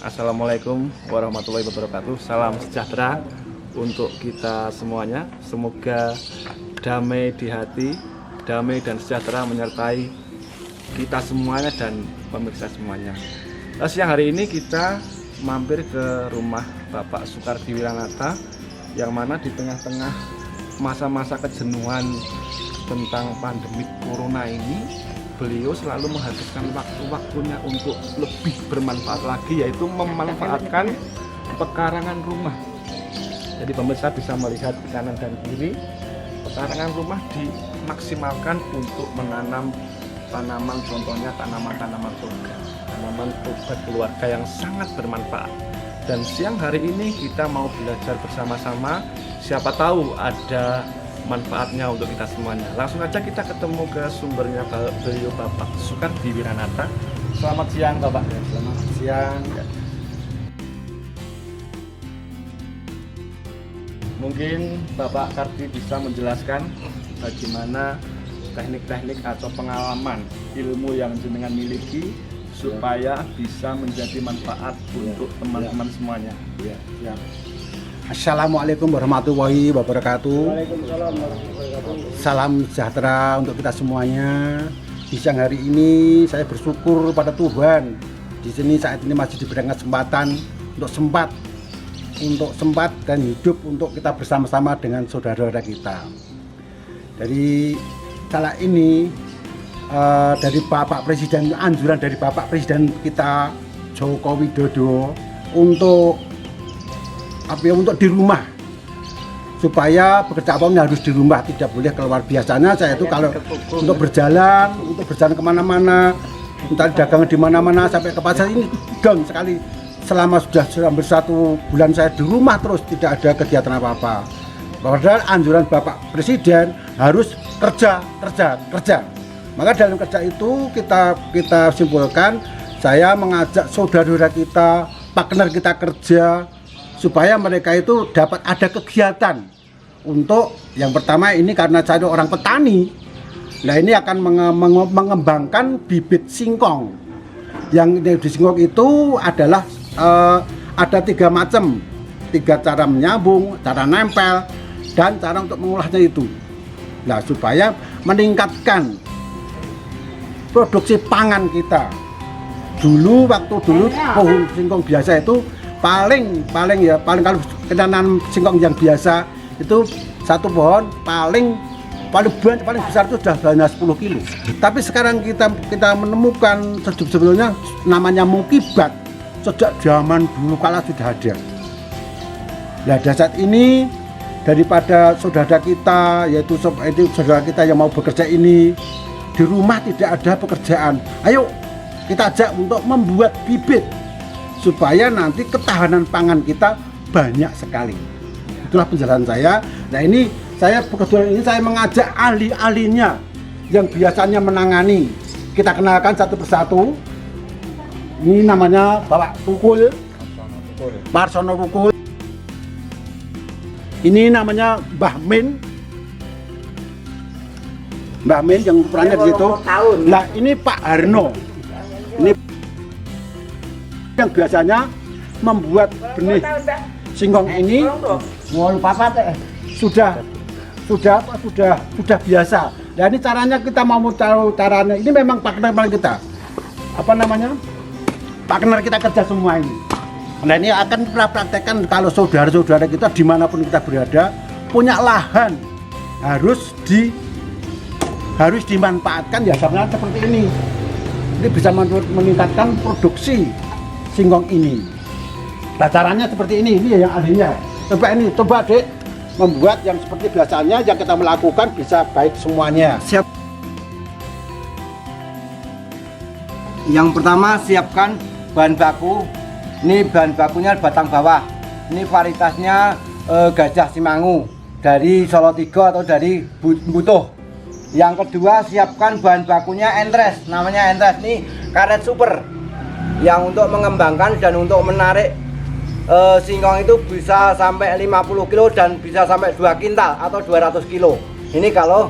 Assalamualaikum warahmatullahi wabarakatuh. Salam sejahtera untuk kita semuanya. Semoga damai di hati, damai dan sejahtera menyertai kita semuanya dan pemirsa semuanya. Siang hari ini kita mampir ke rumah Bapak Soekardi Wiranata, yang mana di tengah-tengah masa-masa kejenuhan tentang pandemi corona ini, beliau selalu menghabiskan waktu-waktunya untuk lebih bermanfaat lagi, yaitu memanfaatkan pekarangan rumah. Jadi pemirsa bisa melihat di kanan dan kiri, pekarangan rumah dimaksimalkan untuk menanam tanaman, contohnya tanaman-tanaman surga, tanaman obat keluarga yang sangat bermanfaat. Dan siang hari ini kita mau belajar bersama-sama, siapa tahu ada manfaatnya untuk kita semuanya. Langsung aja kita ketemu ke sumbernya beliau, Bapak Soekardi Wiranata. Selamat siang Bapak. Ya, selamat siang. Ya. Mungkin Bapak Kardi bisa menjelaskan bagaimana teknik-teknik atau pengalaman ilmu yang jenengan miliki supaya bisa menjadi manfaat untuk teman-teman semuanya. Ya, siap. Assalamualaikum warahmatullahi wabarakatuh. Waalaikumsalam warahmatullahi wabarakatuh. Salam sejahtera untuk kita semuanya. Di siang hari ini saya bersyukur pada Tuhan. Di sini saat ini masih diberikan kesempatan untuk sempat dan hidup untuk kita bersama-sama dengan saudara-saudara kita. Dari kala ini dari Bapak Presiden, anjuran dari Bapak Presiden kita Joko Widodo untuk di rumah, supaya bekerja apapun harus di rumah, tidak boleh keluar. Biasanya saya itu kalau untuk berjalan kemana-mana, entah dagang di mana-mana sampai ke pasar, ini down sekali. Selama sudah hampir 1 bulan saya di rumah terus, tidak ada kegiatan apa-apa. Padahal anjuran Bapak Presiden harus kerja. Maka dalam kerja itu kita simpulkan, saya mengajak saudara-saudara kita, partner kita kerja, supaya mereka itu dapat ada kegiatan. Untuk yang pertama ini karena saya orang petani, nah ini akan mengembangkan bibit singkong. Yang di singkong itu adalah ada 3 macam, 3 cara menyambung, cara nempel, dan cara untuk mengolahnya itu. Nah, supaya meningkatkan produksi pangan kita. Waktu dulu pohon singkong biasa itu paling kalau kita nanam singkong yang biasa itu satu pohon paling besar itu sudah hanya 10 kilo. Tapi sekarang kita menemukan sebelumnya namanya mukibat, sejak zaman dulu kala sudah ada. Nah, saat ini daripada saudara kita, yaitu saudara kita yang mau bekerja ini di rumah tidak ada pekerjaan, ayo kita ajak untuk membuat bibit supaya nanti ketahanan pangan kita banyak sekali. Itulah penjelasan saya. Nah, ini kebetulan ini saya mengajak ahli-ahlinya yang biasanya menangani. Kita kenalkan satu persatu. Ini namanya Bapak Tukul, Marsono Tukul. Ini namanya Mbah Min yang perannya di situ. Nah, ini Pak Harno. Ini yang biasanya membuat benih singkong ini sudah biasa. Dan ini caranya kita mau tahu caranya. Ini memang partner kita. Partner kita kerja semua ini. Nah, ini akan kita praktekkan kalau saudara-saudara kita dimanapun kita berada punya lahan harus dimanfaatkan ya, sebenarnya seperti ini. Ini bisa meningkatkan produksi singkong ini. Nah, caranya seperti ini yang ahlinya. Coba Dek, membuat yang seperti biasanya yang kita melakukan bisa baik semuanya. Siap. Yang pertama, siapkan bahan baku. Ini bahan bakunya batang bawah. Ini varietasnya Gajah Simangu dari Solo 3 atau dari Butuh. Yang kedua, siapkan bahan bakunya entres, namanya entres. Ini karet super yang untuk mengembangkan dan untuk menarik singkong itu bisa sampai 50 kilo dan bisa sampai 2 kintal atau 200 kilo. Ini kalau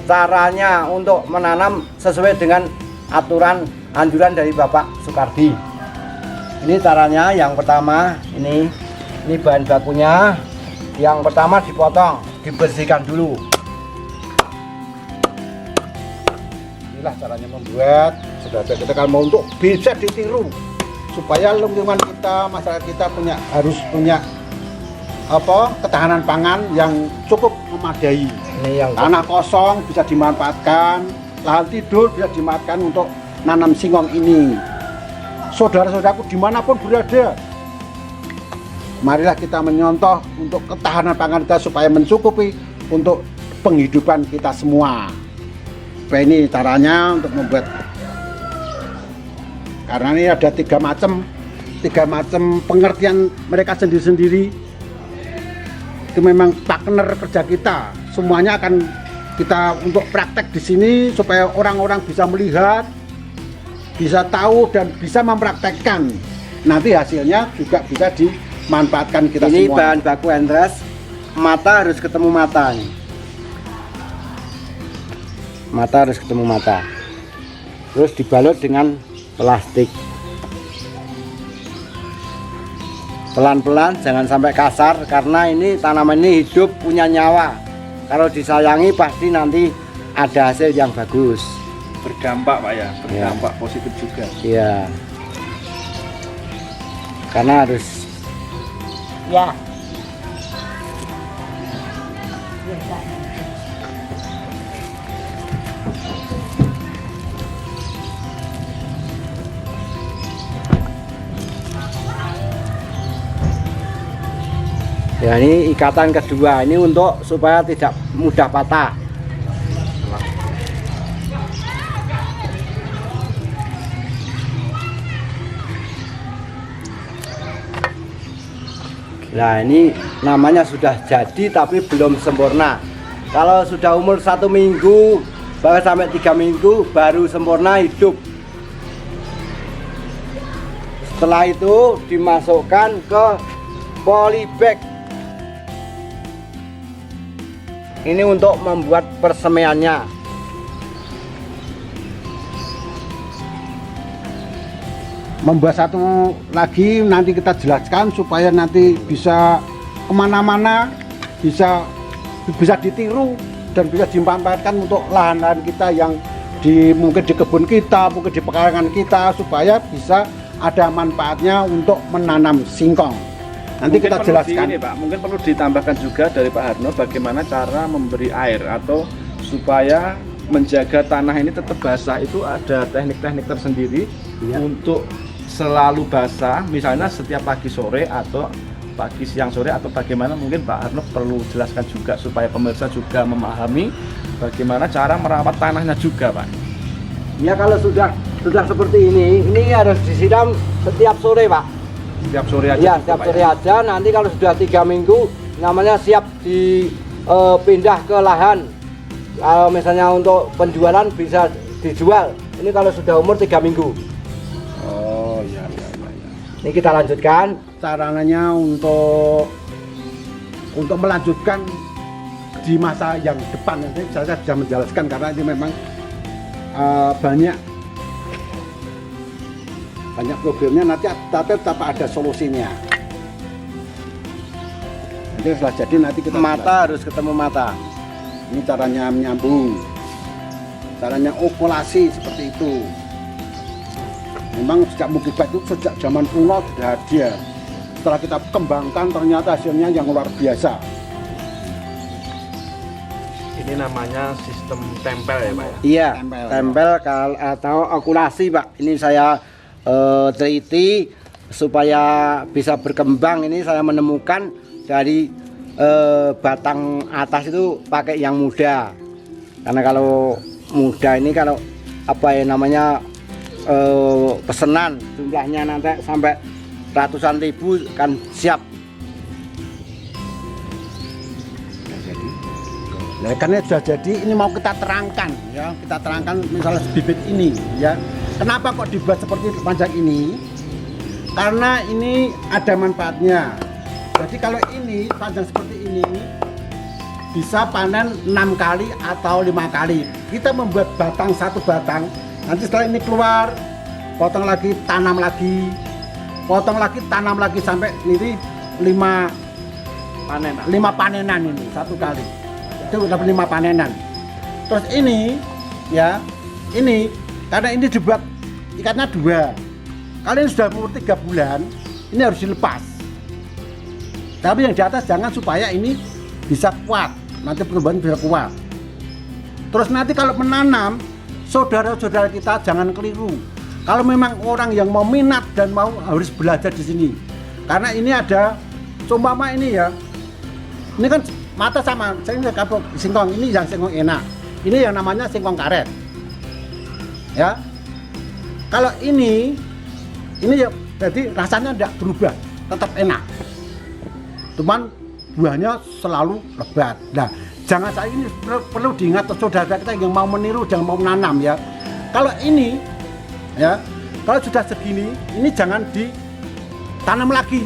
caranya untuk menanam sesuai dengan aturan anjuran dari Bapak Soekardi. Ini caranya yang pertama, ini bahan bakunya. Yang pertama dipotong, dibersihkan dulu. Inilah caranya membuat saudara kita kalau mau untuk bisa ditiru supaya lingkungan kita, masyarakat kita harus punya ketahanan pangan yang cukup memadai. Ini yang Tanah kosong bisa dimanfaatkan, lahan tidur bisa dimanfaatkan untuk nanam singkong ini. Saudara-saudaraku dimanapun berada, marilah kita menyontoh untuk ketahanan pangan kita supaya mencukupi untuk penghidupan kita semua. Ini caranya untuk membuat, karena ini ada tiga macam pengertian mereka sendiri-sendiri. Itu memang partner kerja kita, semuanya akan kita untuk praktek di sini supaya orang-orang bisa melihat, bisa tahu dan bisa mempraktekkan. Nanti hasilnya juga bisa dimanfaatkan kita ini semua. bahan baku Endres, mata harus ketemu mata nih. Mata harus ketemu mata, terus dibalut dengan plastik. Pelan-pelan, jangan sampai kasar, karena ini tanaman ini hidup, punya nyawa. Kalau disayangi pasti nanti ada hasil yang bagus. Berdampak Pak ya, berdampak positif juga. Iya, karena harus Ya. ya, ini ikatan kedua ini untuk supaya tidak mudah patah. Nah, ini namanya sudah jadi tapi belum sempurna. Kalau sudah umur 1 minggu bahkan sampai 3 minggu baru sempurna hidup. Setelah itu dimasukkan ke polybag. Ini untuk membuat persemaiannya. Membuat satu lagi nanti kita jelaskan supaya nanti bisa kemana-mana, bisa ditiru dan bisa dimanfaatkan untuk lahan-lahan kita yang mungkin di kebun kita, mungkin di pekarangan kita, supaya bisa ada manfaatnya untuk menanam singkong. Nanti Mungkin kita perlu jelaskan. Ini, Pak, mungkin perlu ditambahkan juga dari Pak Harno bagaimana cara memberi air atau supaya menjaga tanah ini tetap basah. Itu ada teknik-teknik tersendiri untuk selalu basah, misalnya setiap pagi sore atau pagi siang sore atau bagaimana. Mungkin Pak Harno perlu jelaskan juga supaya pemirsa juga memahami bagaimana cara merawat tanahnya juga, Pak. Ya, kalau sudah seperti ini harus disiram setiap sore, Pak. Setiap sore aja. Ya, gitu, setiap Pak, sore aja. Nanti kalau sudah 3 minggu namanya siap dipindah ke lahan. Kalau misalnya untuk penjualan bisa dijual. Ini kalau sudah umur 3 minggu. Oh ya. Ini kita lanjutkan. Caranya untuk melanjutkan di masa yang depan nanti saya sudah menjelaskan, karena ini memang banyak problemnya, nanti tetap ada solusinya. Nanti setelah jadi nanti kita Mata harus ketemu mata. ini caranya menyambung, caranya okulasi seperti itu. Memang sejak Mukibat itu sejak zaman kuno sudah ada. Setelah kita kembangkan ternyata hasilnya yang luar biasa. Ini namanya sistem tempel ya, Pak ya. Iya, Tempel. tempel atau okulasi, Pak. Ini saya teliti supaya bisa berkembang. Ini saya menemukan dari batang atas itu pakai yang muda. Karena kalau muda ini kalau pesanan jumlahnya nanti sampai ratusan ribu kan siap. Nah, karena sudah jadi, ini mau kita terangkan ya, kita terangkan misalnya bibit ini ya. Kenapa kok dibuat seperti panjang ini? Karena ini ada manfaatnya. Jadi kalau ini panjang seperti ini bisa panen 6 kali atau 5 kali. Kita membuat batang, satu batang, nanti setelah ini keluar potong lagi, tanam lagi. potong lagi, tanam lagi sampai ini 5 panenan ini satu kali. Itu dapat 5 panenan. Terus ini ya, ini karena ini dibuat ikatnya 2. Kalian sudah umur 3 bulan, ini harus dilepas. Tapi yang di atas jangan, supaya ini bisa kuat, nanti pertumbuhan bisa kuat. Terus nanti kalau menanam, saudara-saudara kita jangan keliru. Kalau memang orang yang mau minat dan mau, harus belajar di sini. Karena ini ada, seumpama ini ya, ini kan mata sama, saya nggak kapok singkong, ini yang singkong enak. Ini yang namanya singkong karet. Ya, kalau ini ya, jadi rasanya tidak berubah, tetap enak. Cuman buahnya selalu lebat. Nah, jangan saya ini perlu diingat saudara kita yang mau meniru, jangan mau menanam ya. Kalau ini ya, kalau sudah segini, ini jangan ditanam lagi.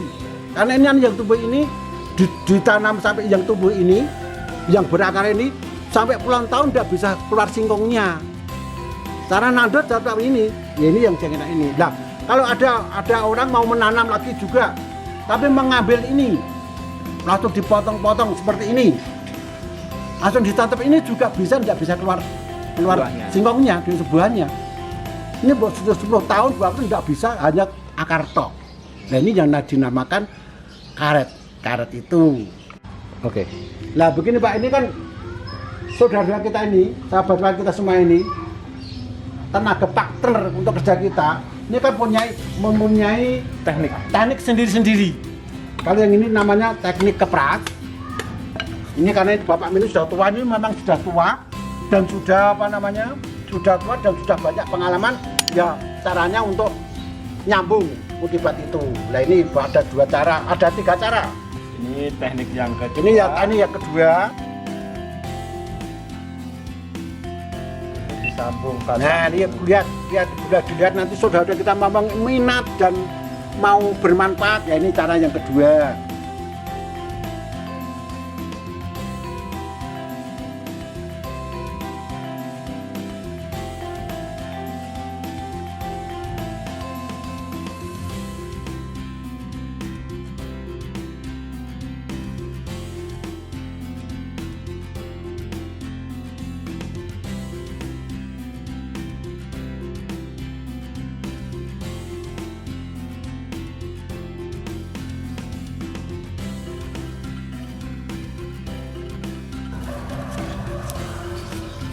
Karena ini yang tumbuh ini ditanam sampai yang tumbuh ini, yang berakar ini sampai puluhan tahun tidak bisa keluar singkongnya. Cara nandur seperti ini, ya ini yang jangan ini. Nah, kalau ada orang mau menanam lagi juga, tapi mengambil ini, langsung dipotong-potong seperti ini, langsung ditanam ini juga bisa, tidak bisa keluar buahnya, singkongnya di sebuahnya. Ini sudah 10 tahun waktu tidak bisa, hanya akar tok. Nah ini yang dinamakan karet itu. Oke. Nah begini Pak, ini kan saudara kita ini, sahabat kita semua ini, tenaga partner untuk kerja kita, ini kan mempunyai teknik sendiri-sendiri. Kalau yang ini namanya teknik kepras. Ini karena Bapak ini sudah tua, ini memang sudah tua dan sudah sudah tua dan sudah banyak pengalaman ya, caranya untuk nyambung multibat itu. Nah ini ada 2 cara, ada 3 cara. Ini teknik yang kedua. Ini yang kedua. Disambung. Nah ini lihat nanti saudara kita memang minat dan mau bermanfaat, ya ini cara yang kedua.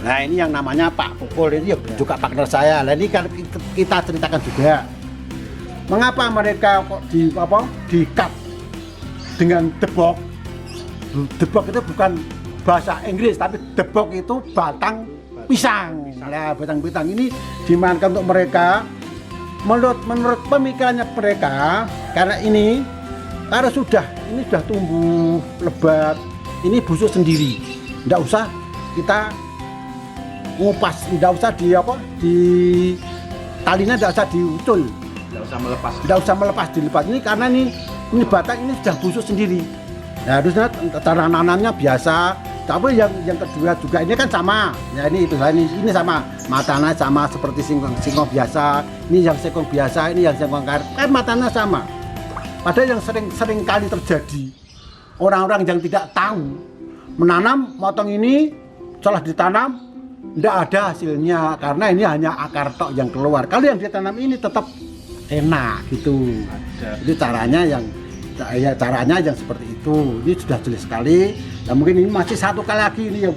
Nah ini yang namanya Pak Pukul, ini juga partner saya. Nah ini kan kita ceritakan juga mengapa mereka kok di-cut dengan debok. Debok itu bukan bahasa Inggris, tapi debok itu batang pisang. Nah batang pisang ini dimainkan untuk mereka menurut pemikirannya mereka, karena ini karena ini sudah tumbuh lebat, ini busuk sendiri, tidak usah kita ngupas, tidak usah di talinya, tidak usah diucul, tidak usah melepas dilepas ini, karena ini batang ini sudah busuk sendiri. Nah harusnya cara nanamnya biasa. Tapi yang kedua juga ini kan sama ya, ini sama matanya sama seperti singkong biasa. Ini yang singkong biasa, ini yang singkong karet, kan matanya sama. Padahal yang sering kali terjadi, orang-orang yang tidak tahu menanam, motong ini setelah ditanam tidak ada hasilnya, karena ini hanya akar tok yang keluar. Kalau yang ditanam ini tetap enak gitu. Jadi caranya yang seperti itu. Ini sudah jelas sekali. Nah mungkin ini masih 1 kali lagi, ini yang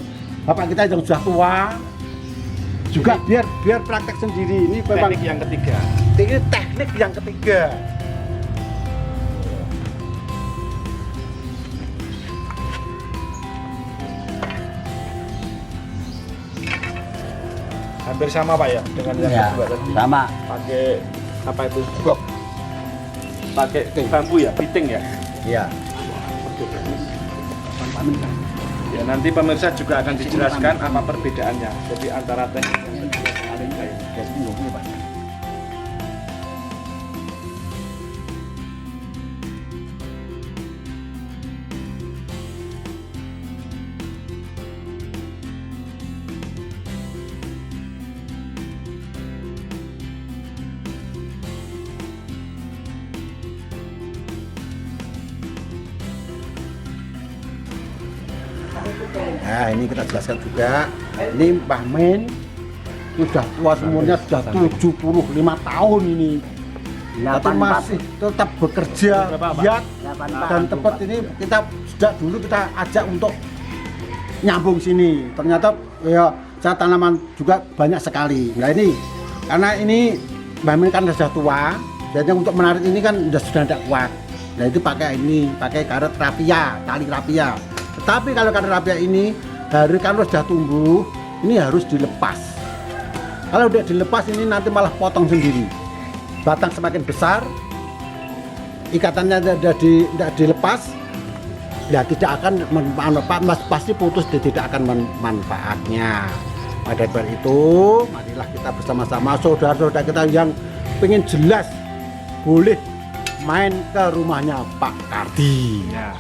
bapak kita yang sudah tua juga biar praktek sendiri. Ini teknik yang ketiga. Ini teknik yang ketiga. Hampir sama Pak ya dengan yang Ya, kedua tadi. sama. Pakai apa itu? Blok. Pakai bambu ya, piting ya. Iya. Ya nanti pemirsa juga akan dijelaskan apa perbedaannya. Jadi antara teknik yang kedua paling baik. Nah ini kita jelaskan juga, ini Mbah Men sudah tua umurnya sudah 75 tahun ini, tapi masih tetap bekerja giat dan tepat. Ini kita sejak dulu kita ajak untuk nyambung sini, ternyata ya saya tanaman juga banyak sekali. Nah ini karena ini Mbah Men kan sudah tua, jadi untuk menarik ini kan sudah tidak kuat. Nah itu pakai karet rapia, tali rapia. Tetapi kalau karet rapia ini kalau sudah tumbuh, ini harus dilepas. Kalau tidak dilepas ini nanti malah potong sendiri. Batang semakin besar, ikatannya tidak dilepas, ya tidak akan bermanfaat, pasti putus, tidak akan manfaatnya. Pada sebab itu, marilah kita bersama-sama saudara-saudara kita yang pengen jelas boleh main ke rumahnya Pak Kardi. Ya.